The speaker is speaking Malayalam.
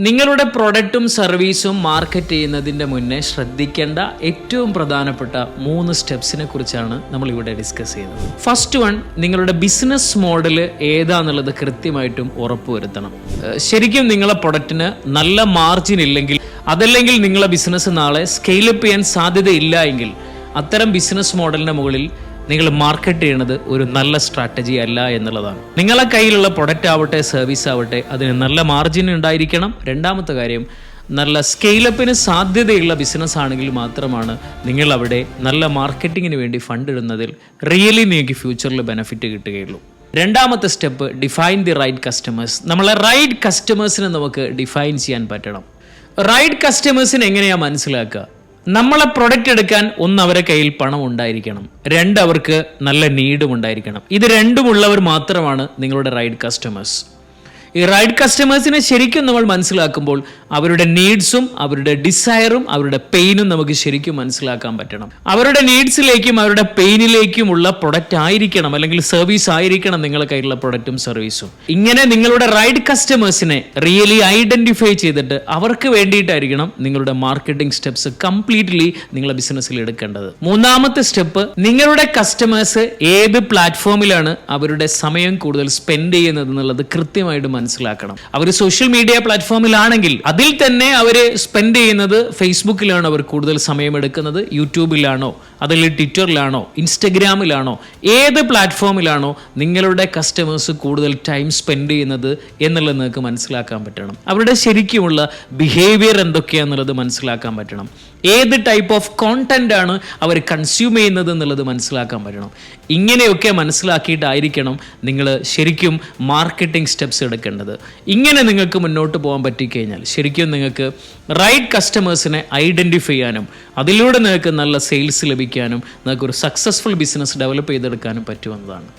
നിങ്ങളുടെ പ്രൊഡക്റ്റും സർവീസും മാർക്കറ്റ് ചെയ്യുന്നതിൻ്റെ മുന്നേ ശ്രദ്ധിക്കേണ്ട ഏറ്റവും പ്രധാനപ്പെട്ട 3 സ്റ്റെപ്സിനെ കുറിച്ചാണ് നമ്മൾ ഇവിടെ ഡിസ്കസ് ചെയ്യുന്നത്. ഫസ്റ്റ് വൺ, നിങ്ങളുടെ ബിസിനസ് മോഡൽ ഏതാന്നുള്ളത് കൃത്യമായിട്ടും ഉറപ്പുവരുത്തണം. ശരിക്കും നിങ്ങളുടെ പ്രൊഡക്റ്റിന് നല്ല മാർജിൻ ഇല്ലെങ്കിൽ, അതല്ലെങ്കിൽ നിങ്ങളുടെ ബിസിനസ് നാളെ സ്കെയിലപ്പ് ചെയ്യാൻ സാധ്യതയില്ല എങ്കിൽ അത്തരം ബിസിനസ് മോഡലിൻ്റെ മുകളിൽ നിങ്ങൾ മാർക്കറ്റ് ചെയ്യുന്നത് ഒരു നല്ല സ്ട്രാറ്റജി അല്ല എന്നുള്ളതാണ്. നിങ്ങളെ കയ്യിലുള്ള പ്രൊഡക്റ്റ് ആവട്ടെ സർവീസ് ആവട്ടെ അതിന് നല്ല മാർജിൻ ഉണ്ടായിരിക്കണം. രണ്ടാമത്തെ കാര്യം, നല്ല സ്കെയിലപ്പിന് സാധ്യതയുള്ള ബിസിനസ് ആണെങ്കിൽ മാത്രമാണ് നിങ്ങൾ അവിടെ നല്ല മാർക്കറ്റിങ്ങിന് വേണ്ടി ഫണ്ട് ഇടുന്നതിൽ റിയലി നിങ്ങൾക്ക് ഫ്യൂച്ചറിൽ ബെനിഫിറ്റ് കിട്ടുകയുള്ളൂ. രണ്ടാമത്തെ step, define the right customers. നമ്മളെ റൈറ്റ് കസ്റ്റമേഴ്സിനെ നമുക്ക് ഡിഫൈൻ ചെയ്യാൻ പറ്റണം. റൈറ്റ് കസ്റ്റമേഴ്സിനെ എങ്ങനെയാണ് മനസ്സിലാക്കുക? നമ്മളെ പ്രൊഡക്റ്റ് എടുക്കാൻ ഒന്ന് അവരെ കയ്യിൽ പണം ഉണ്ടായിരിക്കണം, 2 അവർക്ക് നല്ല നീഡും ഉണ്ടായിരിക്കണം. ഇത് രണ്ടുമുള്ളവർ മാത്രമാണ് നിങ്ങളുടെ റൈറ്റ് കസ്റ്റമേഴ്സ്. ഈ റൈറ്റ് കസ്റ്റമേഴ്സിനെ ശരിക്കും നമ്മൾ മനസ്സിലാക്കുമ്പോൾ അവരുടെ നീഡ്സും അവരുടെ ഡിസയറും അവരുടെ പെയിനും നമുക്ക് ശരിക്കും മനസ്സിലാക്കാൻ പറ്റണം. അവരുടെ നീഡ്സിലേക്കും അവരുടെ പെയിനിലേക്കുമുള്ള പ്രൊഡക്റ്റ് ആയിരിക്കണം, അല്ലെങ്കിൽ സർവീസ് ആയിരിക്കണം നിങ്ങളുടെ കയ്യിലുള്ള പ്രൊഡക്റ്റും സർവീസും. ഇങ്ങനെ നിങ്ങളുടെ റൈറ്റ് കസ്റ്റമേഴ്സിനെ റിയലി ഐഡന്റിഫൈ ചെയ്തിട്ട് അവർക്ക് വേണ്ടിയിട്ടായിരിക്കണം നിങ്ങളുടെ മാർക്കറ്റിംഗ് സ്റ്റെപ്സ് കംപ്ലീറ്റ്ലി നിങ്ങളുടെ ബിസിനസ്സിൽ എടുക്കേണ്ടത്. മൂന്നാമത്തെ സ്റ്റെപ്പ്, നിങ്ങളുടെ കസ്റ്റമേഴ്സ് ഏത് പ്ലാറ്റ്ഫോമിലാണ് അവരുടെ സമയം കൂടുതൽ സ്പെൻഡ് ചെയ്യുന്നത് എന്നുള്ളത് കൃത്യമായിട്ട് മനസ്സിലാക്കണം. അവർ സോഷ്യൽ മീഡിയ പ്ലാറ്റ്ഫോമിലാണെങ്കിൽ അതിൽ തന്നെ അവർ സ്പെൻഡ് ചെയ്യുന്നത് ഫേസ്ബുക്കിലാണോ അവർ കൂടുതൽ സമയം എടുക്കുന്നത്, യൂട്യൂബിലാണോ, അതിൽ ട്വിറ്ററിലാണോ, ഇൻസ്റ്റഗ്രാമിലാണോ, ഏത് പ്ലാറ്റ്ഫോമിലാണോ നിങ്ങളുടെ കസ്റ്റമേഴ്സ് കൂടുതൽ ടൈം സ്പെൻഡ് ചെയ്യുന്നത് എന്നുള്ളത് നിങ്ങൾക്ക് മനസ്സിലാക്കാൻ പറ്റണം. അവരുടെ ശരിക്കുമുള്ള ബിഹേവിയർ എന്തൊക്കെയാണെന്നുള്ളത് മനസ്സിലാക്കാൻ പറ്റണം. ഏത് ടൈപ്പ് ഓഫ് കോണ്ടന്റ് ആണ് അവർ കൺസ്യൂം ചെയ്യുന്നത് എന്നുള്ളത് മനസ്സിലാക്കാൻ പറ്റണം. ഇങ്ങനെയൊക്കെ മനസ്സിലാക്കിയിട്ടായിരിക്കണം നിങ്ങൾ ശരിക്കും മാർക്കറ്റിംഗ് സ്റ്റെപ്സ് എടുക്കേണ്ടത്. ഇങ്ങനെ നിങ്ങൾക്ക് മുന്നോട്ട് പോകാൻ പറ്റിക്കഴിഞ്ഞാൽ ശരിക്കും നിങ്ങൾക്ക് റൈറ്റ് കസ്റ്റമേഴ്സിനെ ഐഡൻറ്റിഫൈ ചെയ്യാനും അതിലൂടെ നിങ്ങൾക്ക് നല്ല സെയിൽസ് ലഭിക്കാനും നിങ്ങൾക്കൊരു സക്സസ്ഫുൾ ബിസിനസ് ഡെവലപ്പ് ചെയ്തെടുക്കാനും പറ്റുമെന്നതാണ്.